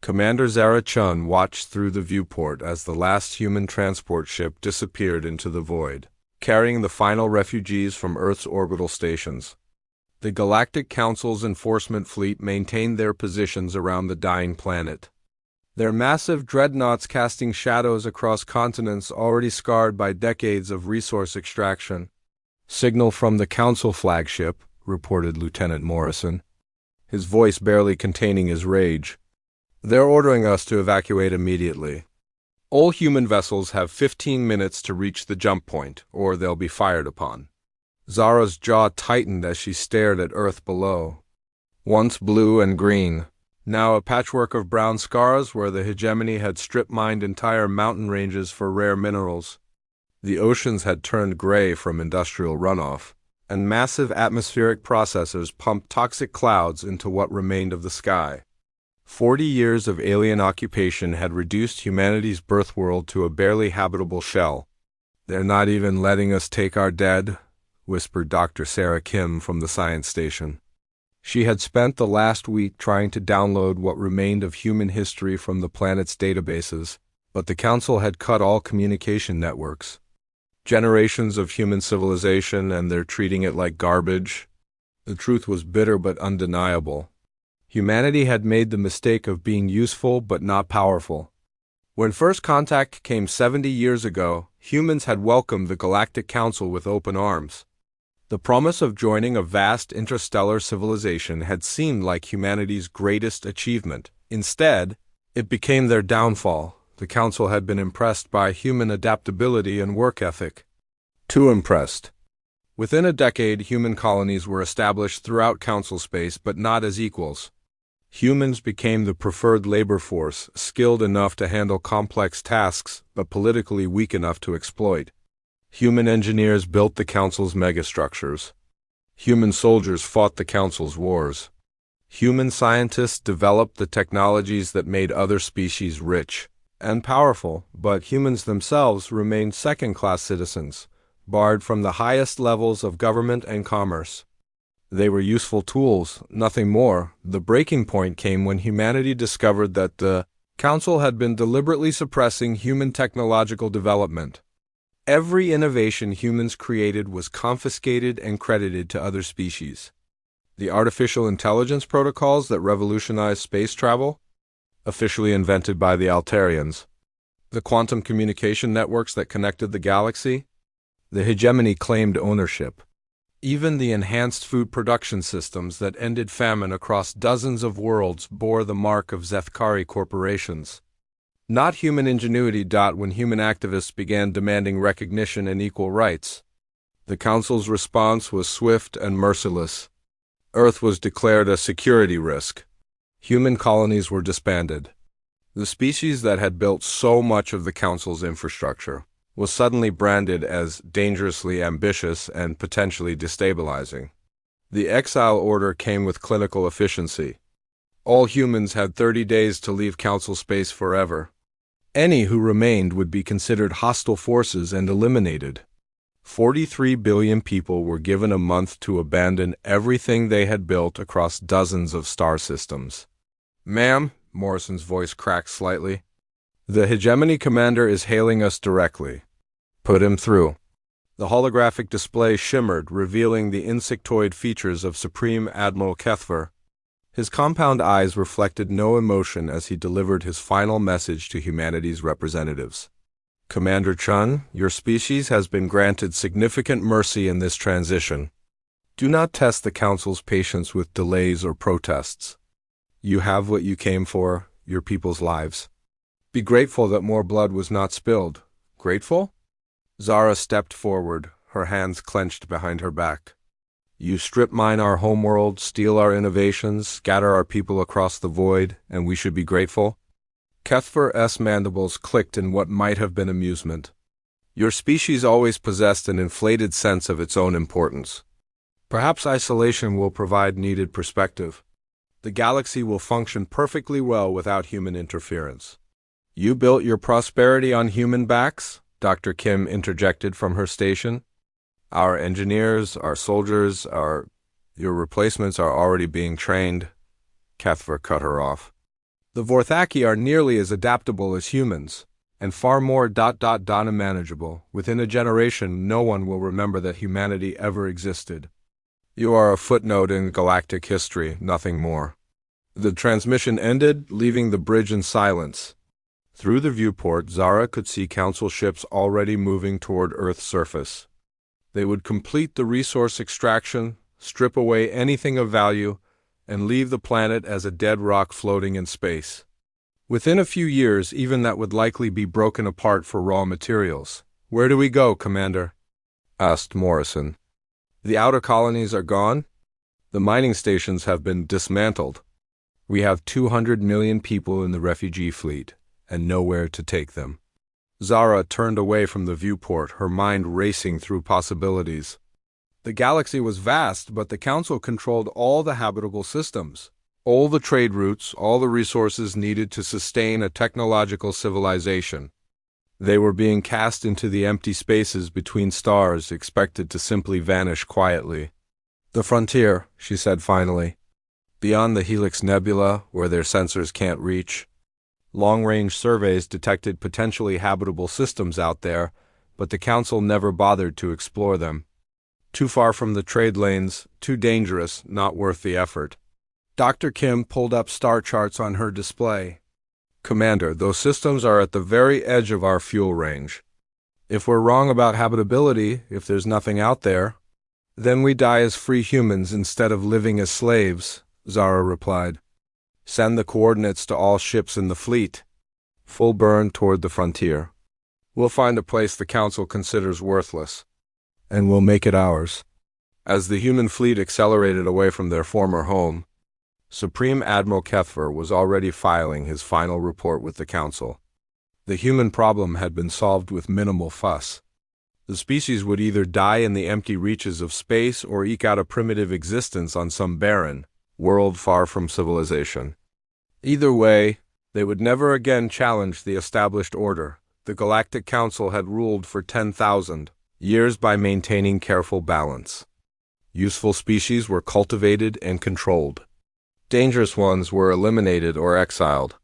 Commander Zara Chun watched through the viewport as the last human transport ship disappeared into the void, carrying the final refugees from Earth's orbital stations. The Galactic Council's enforcement fleet maintained their positions around the dying planet, their massive dreadnoughts casting shadows across continents already scarred by decades of resource extraction. "Signal from the Council flagship," reported Lieutenant Morrison, his voice barely containing his rage. "They're ordering us to evacuate immediately. All human vessels have 15 minutes to reach the jump point, or they'll be fired upon." Zara's jaw tightened as she stared at Earth below. Once blue and green, now a patchwork of brown scars where the hegemony had strip-mined entire mountain ranges for rare minerals. The oceans had turned gray from industrial runoff, and massive atmospheric processors pumped toxic clouds into what remained of the sky. 40 years of alien occupation had reduced humanity's birth world to a barely habitable shell. "They're not even letting us take our dead," whispered Dr. Sarah Kim from the science station. She had spent the last week trying to download what remained of human history from the planet's databases, but the Council had cut all communication networks. Generations of human civilization, and they're treating it like garbage. The truth was bitter but undeniable. Humanity had made the mistake of being useful but not powerful. When first contact came 70 years ago, humans had welcomed the Galactic Council with open arms. The promise of joining a vast interstellar civilization had seemed like humanity's greatest achievement. Instead, it became their downfall. The Council had been impressed by human adaptability and work ethic. Too impressed. Within a decade, human colonies were established throughout Council space, but not as equals. Humans became the preferred labor force, skilled enough to handle complex tasks, but politically weak enough to exploit. Human engineers built the Council's megastructures. Human soldiers fought the Council's wars. Human scientists developed the technologies that made other species rich and powerful, but humans themselves remained second-class citizens, barred from the highest levels of government and commerce. They were useful tools, nothing more. The breaking point came when humanity discovered that the Council had been deliberately suppressing human technological development. Every innovation humans created was confiscated and credited to other species. The artificial intelligence protocols that revolutionized space travel, officially invented by the Altarians. The quantum communication networks that connected the galaxy, the hegemony claimed ownership. Even the enhanced food production systems that ended famine across dozens of worlds bore the mark of Zethkari corporations. Not human ingenuity. When human activists began demanding recognition and equal rights, the Council's response was swift and merciless. Earth was declared a security risk. Human colonies were disbanded. The species that had built so much of the Council's infrastructure was suddenly branded as dangerously ambitious and potentially destabilizing. The exile order came with clinical efficiency. All humans had 30 days to leave Council space forever. Any who remained would be considered hostile forces and eliminated. 43 billion people were given a month to abandon everything they had built across dozens of star systems. "Ma'am," Morrison's voice cracked slightly, "the hegemony commander is hailing us directly. Put him through." The holographic display shimmered, revealing the insectoid features of Supreme Admiral Kethver. His compound eyes reflected no emotion as he delivered his final message to humanity's representatives. "Commander Chun, your species has been granted significant mercy in this transition. Do not test the Council's patience with delays or protests. You have what you came for, your people's lives. Be grateful that more blood was not spilled." "Grateful?" Zara stepped forward, her hands clenched behind her back. "You strip mine our homeworld, steal our innovations, scatter our people across the void, and we should be grateful?" Kethver's mandibles clicked in what might have been amusement. "Your species always possessed an inflated sense of its own importance. Perhaps isolation will provide needed perspective. The galaxy will function perfectly well without human interference." "You built your prosperity on human backs?" Dr. Kim interjected from her station. "Our engineers, our soldiers, your replacements are already being trained." Kethver cut her off. The Vorthaki are nearly as adaptable as humans, and far more unmanageable. Within a generation, no one will remember that humanity ever existed. You are a footnote in galactic history, nothing more. The transmission ended, leaving the bridge in silence. Through the viewport, Zara could see Council ships already moving toward Earth's surface. They would complete the resource extraction, strip away anything of value, and leave the planet as a dead rock floating in space. Within a few years, even that would likely be broken apart for raw materials. "Where do we go, Commander?" asked Morrison. "The outer colonies are gone? The mining stations have been dismantled. We have 200 million people in the refugee fleet, and nowhere to take them." Zara turned away from the viewport, her mind racing through possibilities. The galaxy was vast, but the Council controlled all the habitable systems, all the trade routes, all the resources needed to sustain a technological civilization. They were being cast into the empty spaces between stars, expected to simply vanish quietly. "The frontier," she said finally. "Beyond the Helix Nebula, where their sensors can't reach." Long-range surveys detected potentially habitable systems out there, but the Council never bothered to explore them. Too far from the trade lanes, too dangerous, not worth the effort. Dr. Kim pulled up star charts on her display. "Commander, those systems are at the very edge of our fuel range. If we're wrong about habitability, if there's nothing out there, then we die as free humans instead of living as slaves," Zara replied. "Send the coordinates to all ships in the fleet. Full burn toward the frontier. We'll find a place the Council considers worthless, and we'll make it ours." As the human fleet accelerated away from their former home, Supreme Admiral Kethver was already filing his final report with the Council. The human problem had been solved with minimal fuss. The species would either die in the empty reaches of space or eke out a primitive existence on some barren world far from civilization. Either way, they would never again challenge the established order. The Galactic Council had ruled for 10,000 years by maintaining careful balance. Useful species were cultivated and controlled. Dangerous ones were eliminated or exiled.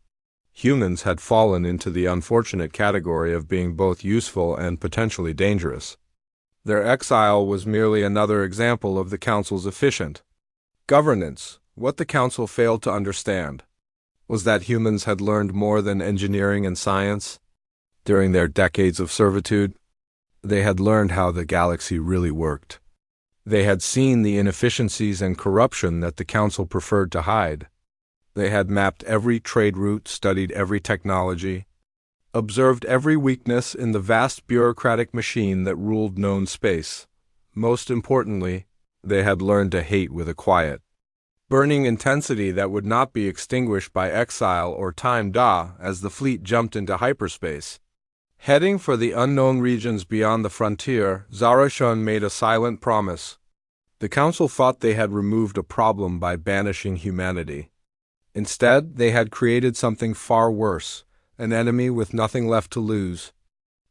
Humans had fallen into the unfortunate category of being both useful and potentially dangerous. Their exile was merely another example of the Council's efficient governance. What the Council failed to understand was that humans had learned more than engineering and science. During their decades of servitude, they had learned how the galaxy really worked. They had seen the inefficiencies and corruption that the Council preferred to hide. They had mapped every trade route, studied every technology, observed every weakness in the vast bureaucratic machine that ruled known space. Most importantly, they had learned to hate with a quiet, burning intensity that would not be extinguished by exile or time as the fleet jumped into hyperspace. Heading for the unknown regions beyond the frontier, Zara Shun made a silent promise. The Council thought they had removed a problem by banishing humanity. Instead, they had created something far worse, an enemy with nothing left to lose.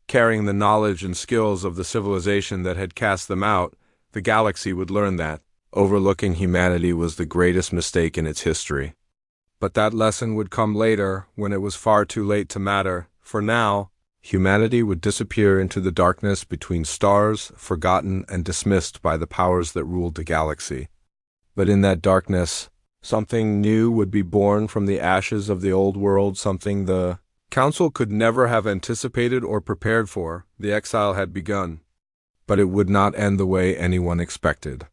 Carrying the knowledge and skills of the civilization that had cast them out, the galaxy would learn that overlooking humanity was the greatest mistake in its history. But that lesson would come later, when it was far too late to matter. For now, humanity would disappear into the darkness between stars, forgotten and dismissed by the powers that ruled the galaxy. But in that darkness, something new would be born from the ashes of the old world, something the Council could never have anticipated or prepared for. The exile had begun, but it would not end the way anyone expected.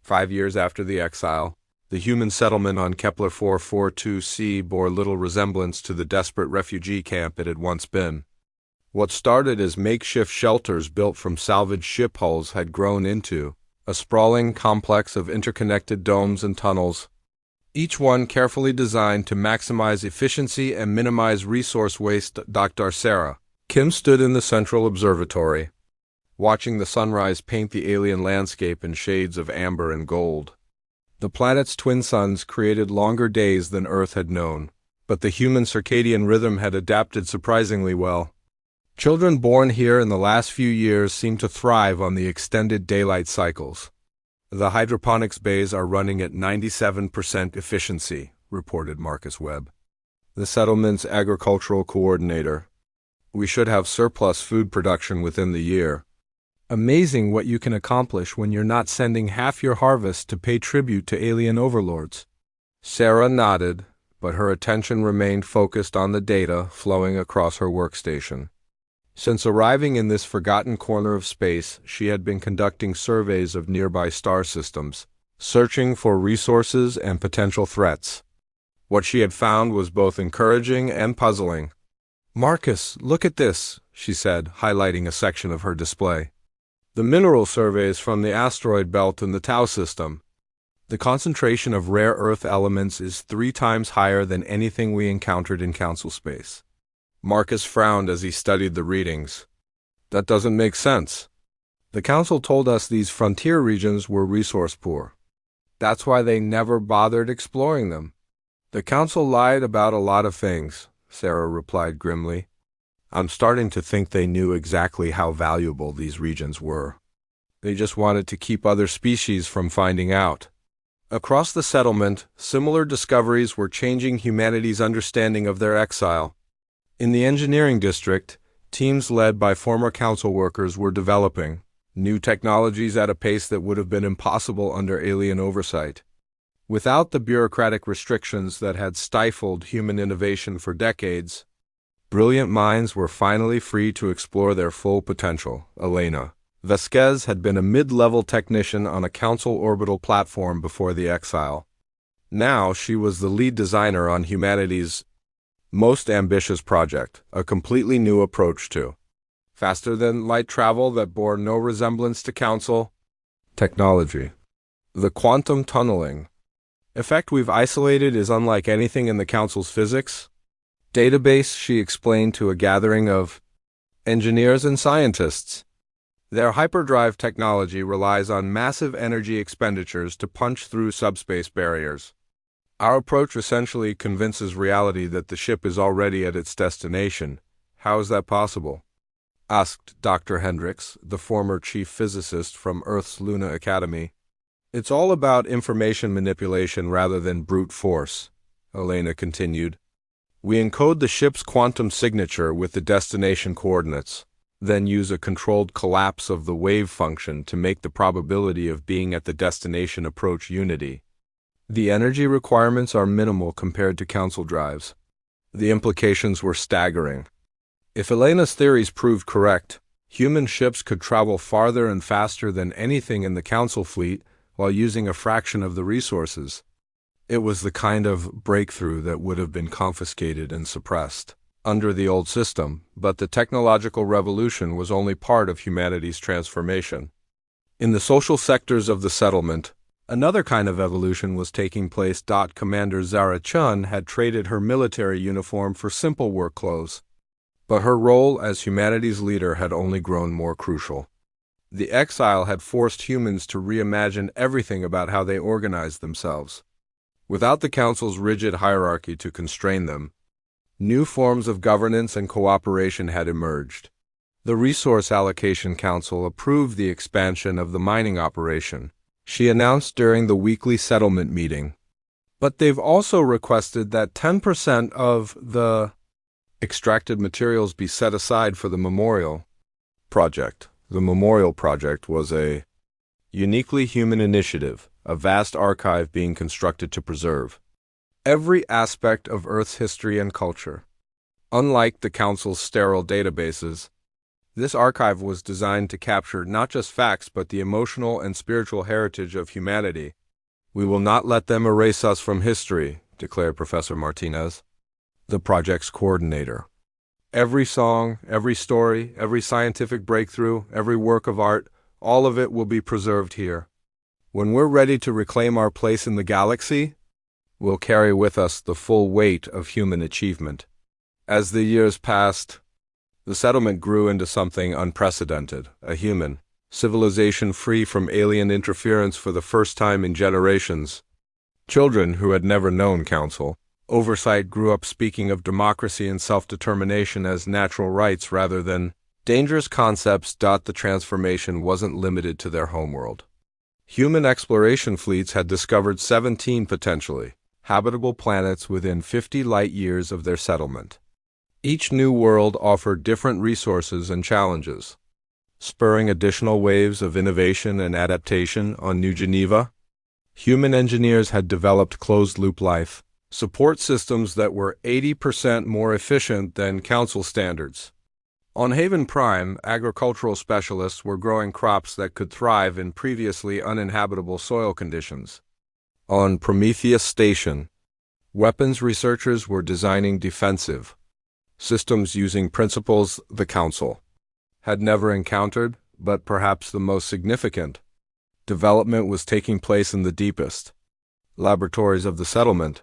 5 years after the exile, the human settlement on Kepler 442c bore little resemblance to the desperate refugee camp it had once been. What started as makeshift shelters built from salvaged ship hulls had grown into a sprawling complex of interconnected domes and tunnels, each one carefully designed to maximize efficiency and minimize resource waste. Dr. Sarah Kim stood in the central observatory, watching the sunrise paint the alien landscape in shades of amber and gold. The planet's twin suns created longer days than Earth had known, but the human circadian rhythm had adapted surprisingly well. Children born here in the last few years seem to thrive on the extended daylight cycles. "The hydroponics bays are running at 97% efficiency," reported Marcus Webb. the settlement's agricultural coordinator. We should have surplus food production within the year. Amazing what you can accomplish when you're not sending half your harvest to pay tribute to alien overlords. Sarah nodded, but her attention remained focused on the data flowing across her workstation. Since arriving in this forgotten corner of space, she had been conducting surveys of nearby star systems, searching for resources and potential threats. What she had found was both encouraging and puzzling. "Marcus, look at this," she said, highlighting a section of her display. "The mineral surveys from the asteroid belt in the Tau system. The concentration of rare Earth elements is 3 times higher than anything we encountered in Council space." Marcus frowned as he studied the readings. "That doesn't make sense. The Council told us these frontier regions were resource poor. That's why they never bothered exploring them." "The Council lied about a lot of things," Sarah replied grimly. "I'm starting to think they knew exactly how valuable these regions were. They just wanted to keep other species from finding out." Across the settlement, similar discoveries were changing humanity's understanding of their exile. In the engineering district, teams led by former council workers were developing new technologies at a pace that would have been impossible under alien oversight. Without the bureaucratic restrictions that had stifled human innovation for decades, brilliant minds were finally free to explore their full potential. Elena Vasquez had been a mid-level technician on a council orbital platform before the exile. Now she was the lead designer on humanity's most ambitious project, a completely new approach to faster-than-light travel that bore no resemblance to council technology. The quantum tunneling effect we've isolated is unlike anything in the council's physics database, she explained to a gathering of engineers and scientists. Their hyperdrive technology relies on massive energy expenditures to punch through subspace barriers. Our approach essentially convinces reality that the ship is already at its destination. How is that possible?" asked Dr. Hendricks, the former chief physicist from Earth's Luna Academy. "It's all about information manipulation rather than brute force," Elena continued. "We encode the ship's quantum signature with the destination coordinates, then use a controlled collapse of the wave function to make the probability of being at the destination approach unity. The energy requirements are minimal compared to council drives. The implications were staggering. If Elena's theories proved correct, human ships could travel farther and faster than anything in the council fleet while using a fraction of the resources. It was the kind of breakthrough that would have been confiscated and suppressed under the old system, but the technological revolution was only part of humanity's transformation. In the social sectors of the settlement, another kind of evolution was taking place. Commander Zara Chun had traded her military uniform for simple work clothes, but her role as humanity's leader had only grown more crucial. The exile had forced humans to reimagine everything about how they organized themselves. Without the Council's rigid hierarchy to constrain them, new forms of governance and cooperation had emerged. The Resource Allocation Council approved the expansion of the mining operation, she announced during the weekly settlement meeting. But they've also requested that 10% of the extracted materials be set aside for the Memorial Project. The Memorial Project was a uniquely human initiative, a vast archive being constructed to preserve every aspect of Earth's history and culture. Unlike the Council's sterile databases, this archive was designed to capture not just facts but the emotional and spiritual heritage of humanity. "We will not let them erase us from history," declared Professor Martinez, the project's coordinator. "Every song, every story, every scientific breakthrough, every work of art, all of it will be preserved here. When we're ready to reclaim our place in the galaxy, we'll carry with us the full weight of human achievement." As the years passed, the settlement grew into something unprecedented, a human civilization free from alien interference for the first time in generations. Children who had never known council oversight grew up speaking of democracy and self-determination as natural rights rather than dangerous concepts. The transformation wasn't limited to their homeworld. Human exploration fleets had discovered 17 potentially habitable planets within 50 light-years of their settlement. Each new world offered different resources and challenges, spurring additional waves of innovation and adaptation on New Geneva. Human engineers had developed closed-loop life support systems that were 80% more efficient than Council standards. On Haven Prime, agricultural specialists were growing crops that could thrive in previously uninhabitable soil conditions. On Prometheus Station, weapons researchers were designing defensive systems using principles the Council had never encountered, but perhaps the most significant development was taking place in the deepest laboratories of the settlement,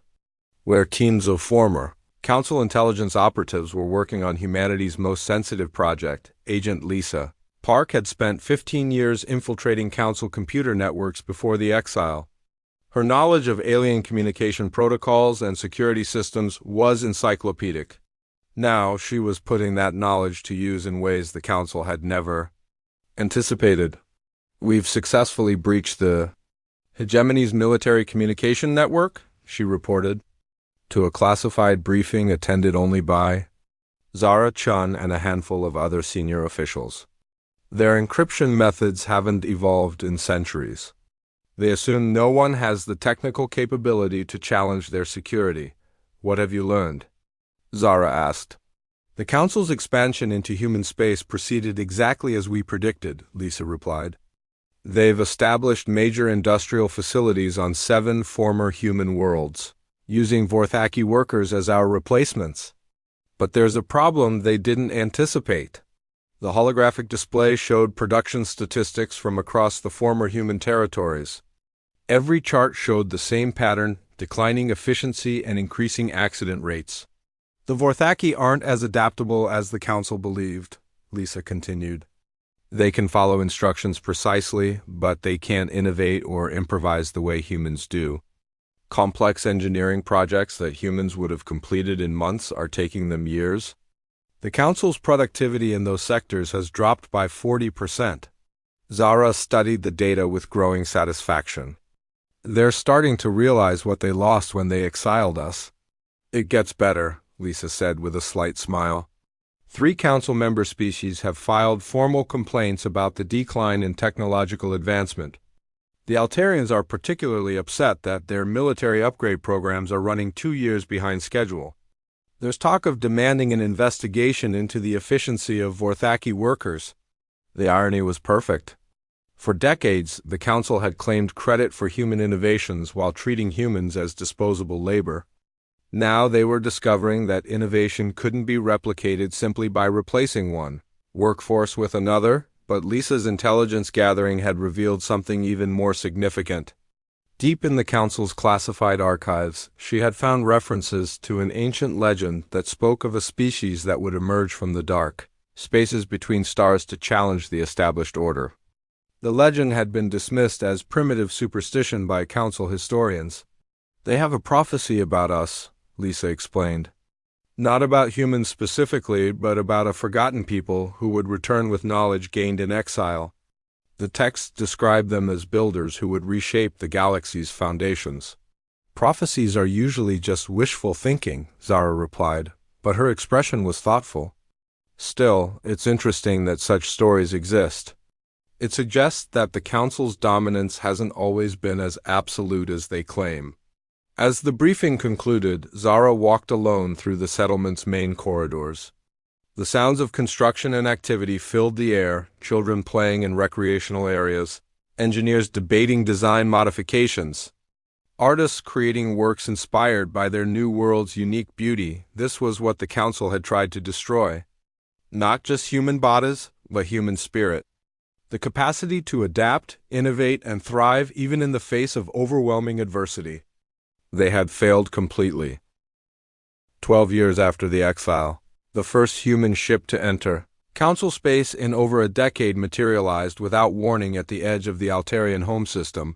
where teams of former Council intelligence operatives were working on humanity's most sensitive project. Agent Lisa Park had spent 15 years infiltrating Council computer networks before the exile. Her knowledge of alien communication protocols and security systems was encyclopedic. Now she was putting that knowledge to use in ways the Council had never anticipated. "We've successfully breached the hegemony's military communication network," she reported, to a classified briefing attended only by Zara Chun and a handful of other senior officials. "Their encryption methods haven't evolved in centuries. They assume no one has the technical capability to challenge their security. What have you learned?" Zara asked. "The Council's expansion into human space proceeded exactly as we predicted," Lisa replied. "They've established major industrial facilities on 7 former human worlds, using Vorthaki workers as our replacements. But there's a problem they didn't anticipate." The holographic display showed production statistics from across the former human territories. Every chart showed the same pattern: declining efficiency and increasing accident rates. "The Vorthaki aren't as adaptable as the Council believed," Lisa continued. "They can follow instructions precisely, but they can't innovate or improvise the way humans do. Complex engineering projects that humans would have completed in months are taking them years. The Council's productivity in those sectors has dropped by 40%. Zara studied the data with growing satisfaction. "They're starting to realize what they lost when they exiled us." "It gets better," Lisa said with a slight smile. 3 Council member species have filed formal complaints about the decline in technological advancement. The Altarians are particularly upset that their military upgrade programs are running 2 years behind schedule. There's talk of demanding an investigation into the efficiency of Vorthaki workers. The irony was perfect. For decades, the Council had claimed credit for human innovations while treating humans as disposable labor. Now they were discovering that innovation couldn't be replicated simply by replacing one workforce with another, but Lisa's intelligence gathering had revealed something even more significant. Deep in the Council's classified archives, she had found references to an ancient legend that spoke of a species that would emerge from the dark spaces between stars to challenge the established order. The legend had been dismissed as primitive superstition by Council historians. "They have a prophecy about us," Lisa explained. "Not about humans specifically, but about a forgotten people who would return with knowledge gained in exile. The text described them as builders who would reshape the galaxy's foundations." "Prophecies are usually just wishful thinking," Zara replied, but her expression was thoughtful. "Still, it's interesting that such stories exist. It suggests that the Council's dominance hasn't always been as absolute as they claim." As the briefing concluded, Zara walked alone through the settlement's main corridors. The sounds of construction and activity filled the air: children playing in recreational areas, engineers debating design modifications, artists creating works inspired by their new world's unique beauty. This was what the Council had tried to destroy. Not just human bodies, but human spirit. The capacity to adapt, innovate, and thrive even in the face of overwhelming adversity. They had failed completely. 12 years after the exile, the first human ship to enter Council space in over a decade materialized without warning at the edge of the Altarian home system.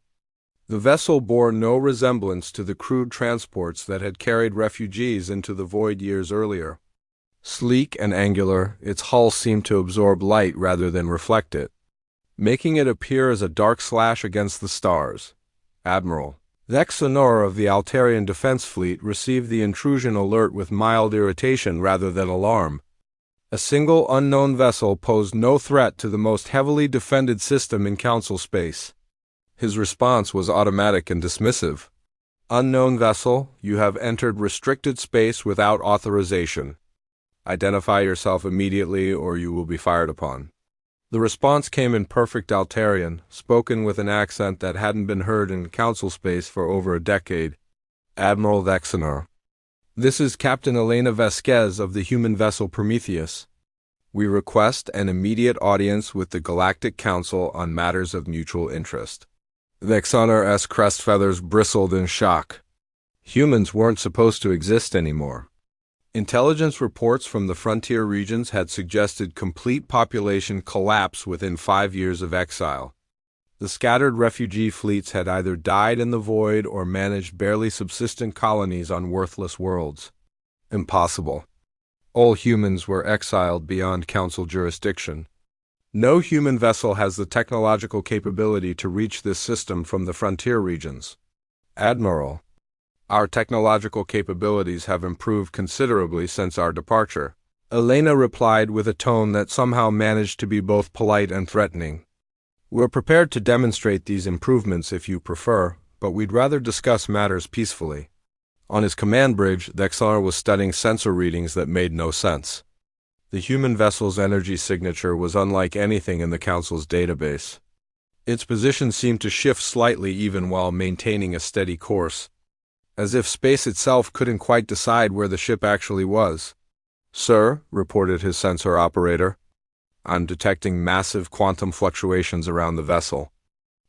The vessel bore no resemblance to the crude transports that had carried refugees into the void years earlier. Sleek and angular, its hull seemed to absorb light rather than reflect it, making it appear as a dark slash against the stars. "Admiral," The ex-Sonor of the Altarian Defense Fleet received the intrusion alert with mild irritation rather than alarm. A single unknown vessel posed no threat to the most heavily defended system in Council space. His response was automatic and dismissive. Unknown vessel, you have entered restricted space without authorization. Identify yourself immediately or you will be fired upon. The response came in perfect Altarian, spoken with an accent that hadn't been heard in Council space for over a decade. Admiral Vexenor. This is Captain Elena Vasquez of the human vessel Prometheus. We request an immediate audience with the Galactic Council on matters of mutual interest. Vexenor's crest feathers bristled in shock. Humans weren't supposed to exist anymore. Intelligence reports from the frontier regions had suggested complete population collapse within 5 years of exile. The scattered refugee fleets had either died in the void or managed barely subsistent colonies on worthless worlds. Impossible. All humans were exiled beyond Council jurisdiction. No human vessel has the technological capability to reach this system from the frontier regions. Admiral, our technological capabilities have improved considerably since our departure. Elena replied with a tone that somehow managed to be both polite and threatening. We're prepared to demonstrate these improvements if you prefer, but we'd rather discuss matters peacefully. On his command bridge, Vexar was studying sensor readings that made no sense. The human vessel's energy signature was unlike anything in the Council's database. Its position seemed to shift slightly even while maintaining a steady course, as if space itself couldn't quite decide where the ship actually was. Sir, reported his sensor operator, I'm detecting massive quantum fluctuations around the vessel.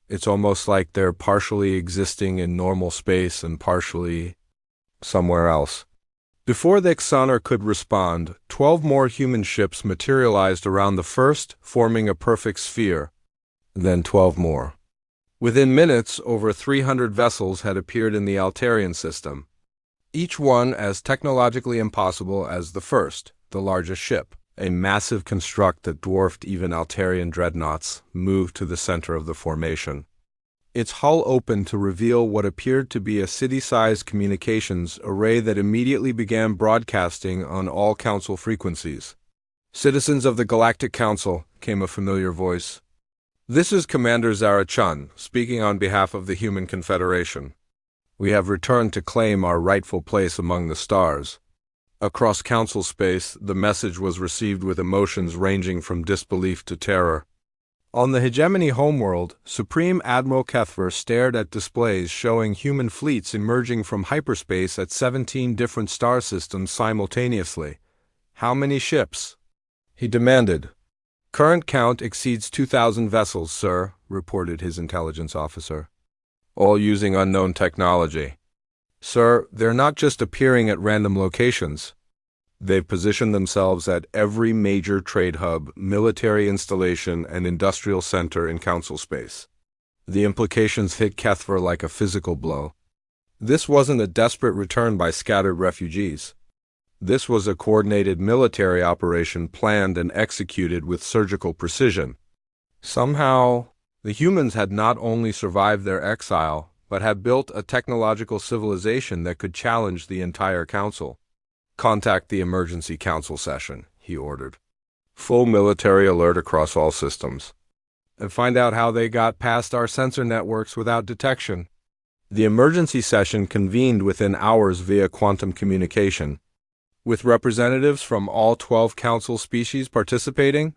It's almost like they're partially existing in normal space and partially somewhere else. Before the Exoner could respond, 12 more human ships materialized around the first, forming a perfect sphere. Then 12 more. Within minutes, over 300 vessels had appeared in the Altarian system, each one as technologically impossible as the first, the largest ship. A massive construct that dwarfed even Altarian dreadnoughts moved to the center of the formation. Its hull opened to reveal what appeared to be a city-sized communications array that immediately began broadcasting on all Council frequencies. Citizens of the Galactic Council, came a familiar voice. This is Commander Zara-Chun, speaking on behalf of the Human Confederation. We have returned to claim our rightful place among the stars. Across Council space, the message was received with emotions ranging from disbelief to terror. On the Hegemony homeworld, Supreme Admiral Kethver stared at displays showing human fleets emerging from hyperspace at 17 different star systems simultaneously. How many ships? He demanded. Current count exceeds 2,000 vessels, sir, reported his intelligence officer. All using unknown technology. Sir, they're not just appearing at random locations. They've positioned themselves at every major trade hub, military installation, and industrial center in Council space. The implications hit Kethver like a physical blow. This wasn't a desperate return by scattered refugees. This was a coordinated military operation planned and executed with surgical precision. Somehow, the humans had not only survived their exile, but had built a technological civilization that could challenge the entire Council. Contact the emergency Council session, he ordered. Full military alert across all systems. And find out how they got past our sensor networks without detection. The emergency session convened within hours via quantum communication, with representatives from all 12 Council species participating.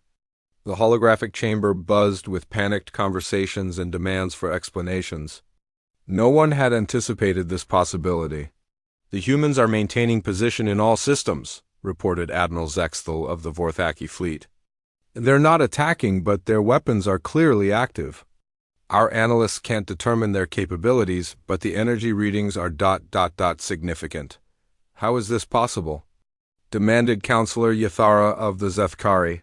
The holographic chamber buzzed with panicked conversations and demands for explanations. No one had anticipated this possibility. The humans are maintaining position in all systems, reported Admiral Zexthal of the Vorthaki fleet. They're not attacking, but their weapons are clearly active. Our analysts can't determine their capabilities, but the energy readings are ... significant. How is this possible? Demanded Counselor Yathara of the Zethkari.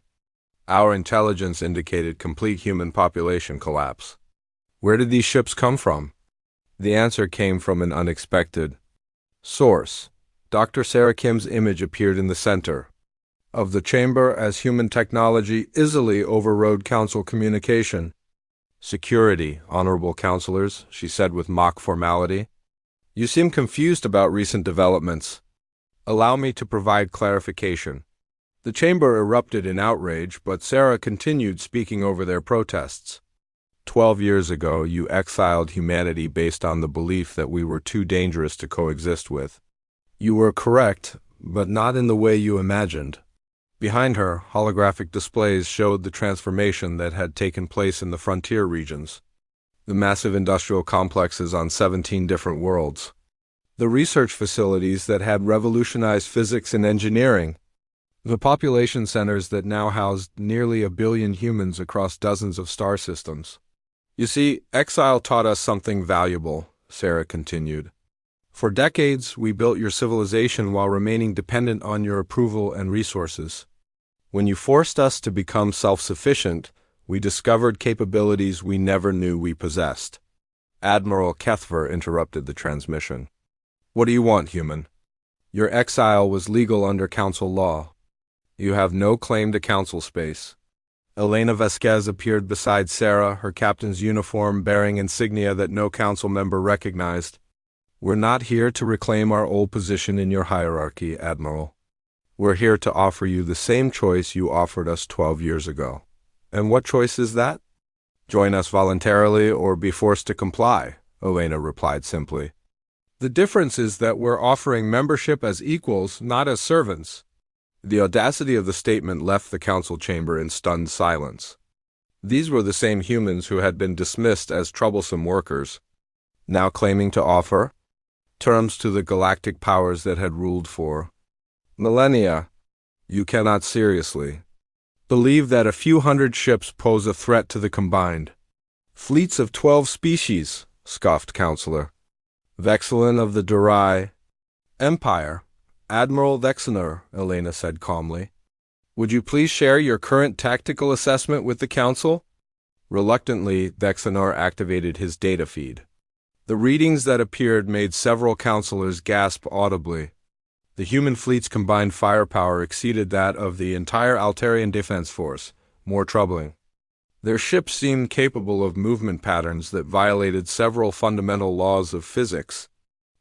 Our intelligence indicated complete human population collapse. Where did these ships come from? The answer came from an unexpected source. Dr. Sarah Kim's image appeared in the center of the chamber as human technology easily overrode Council communication. Security, honorable counselors, she said with mock formality. You seem confused about recent developments. Allow me to provide clarification. The chamber erupted in outrage, but Sarah continued speaking over their protests. 12 years ago, you exiled humanity based on the belief that we were too dangerous to coexist with. You were correct, but not in the way you imagined. Behind her, holographic displays showed the transformation that had taken place in the frontier regions, the massive industrial complexes on 17 different worlds, the research facilities that had revolutionized physics and engineering, the population centers that now housed nearly 1 billion humans across dozens of star systems. You see, exile taught us something valuable, Sarah continued. For decades, we built your civilization while remaining dependent on your approval and resources. When you forced us to become self-sufficient, we discovered capabilities we never knew we possessed. Admiral Kethver interrupted the transmission. What do you want, human? Your exile was legal under council law. You have no claim to council space. Elena Vasquez appeared beside Sarah, her captain's uniform bearing insignia that no council member recognized. We're not here to reclaim our old position in your hierarchy, Admiral. We're here to offer you the same choice you offered us 12 years ago. And what choice is that? Join us voluntarily or be forced to comply, Elena replied simply. The difference is that we're offering membership as equals, not as servants. The audacity of the statement left the council chamber in stunned silence. These were the same humans who had been dismissed as troublesome workers, now claiming to offer terms to the galactic powers that had ruled for millennia. You cannot seriously believe that a few hundred ships pose a threat to the combined fleets of 12 species, scoffed Counselor. Vexilin of the Durai Empire. Admiral Vexener, Elena said calmly. Would you please share your current tactical assessment with the Council? Reluctantly, Vexener activated his data feed. The readings that appeared made several counselors gasp audibly. The human fleet's combined firepower exceeded that of the entire Altarian Defense Force, more troubling. Their ships seemed capable of movement patterns that violated several fundamental laws of physics.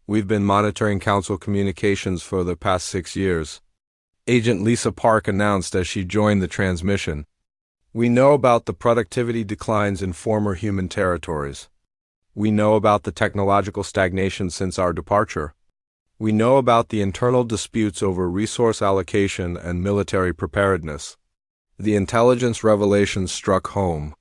We've been monitoring Council communications for the past 6 years. Agent Lisa Park announced as she joined the transmission. We know about the productivity declines in former human territories. We know about the technological stagnation since our departure. We know about the internal disputes over resource allocation and military preparedness. The intelligence revelations struck home.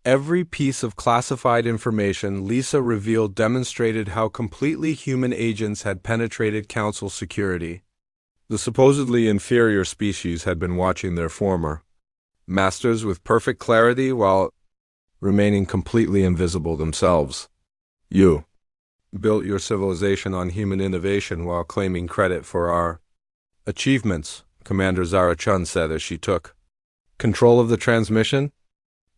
Every piece of classified information Lisa revealed demonstrated how completely human agents had penetrated Council security. The supposedly inferior species had been watching their former masters with perfect clarity while remaining completely invisible themselves. You built your civilization on human innovation while claiming credit for our achievements, Commander Zara Chun said as she took control of the transmission.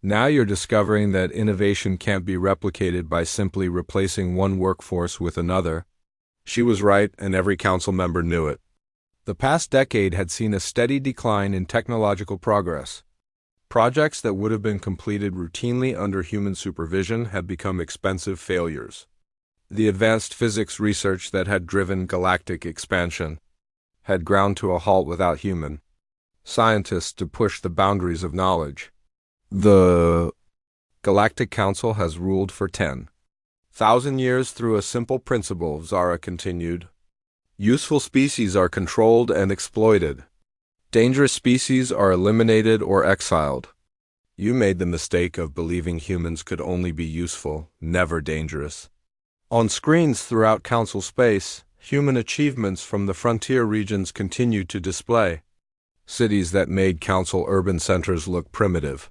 Now you're discovering that innovation can't be replicated by simply replacing one workforce with another. She was right, and every council member knew it. The past decade had seen a steady decline in technological progress. Projects that would have been completed routinely under human supervision had become expensive failures. The advanced physics research that had driven galactic expansion had ground to a halt without human scientists to push the boundaries of knowledge. The Galactic Council has ruled for 10,000 years through a simple principle, Zara continued. Useful species are controlled and exploited. Dangerous species are eliminated or exiled. You made the mistake of believing humans could only be useful, never dangerous. On screens throughout Council space, human achievements from the frontier regions continued to display. Cities that made Council urban centers look primitive.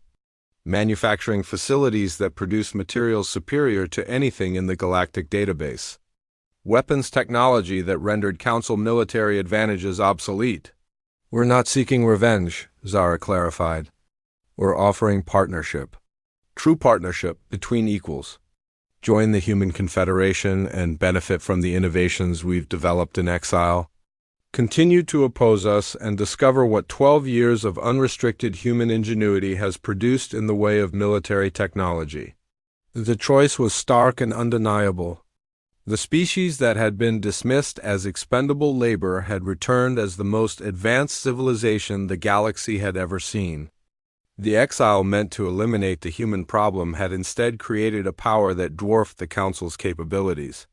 Manufacturing facilities that produce materials superior to anything in the galactic database. Weapons technology that rendered Council military advantages obsolete. We're not seeking revenge, Zara clarified. We're offering partnership. True partnership between equals. Join the Human Confederation and benefit from the innovations we've developed in exile. Continue to oppose us and discover what 12 years of unrestricted human ingenuity has produced in the way of military technology. The choice was stark and undeniable. The species that had been dismissed as expendable labor had returned as the most advanced civilization the galaxy had ever seen. The exile meant to eliminate the human problem had instead created a power that dwarfed the Council's capabilities.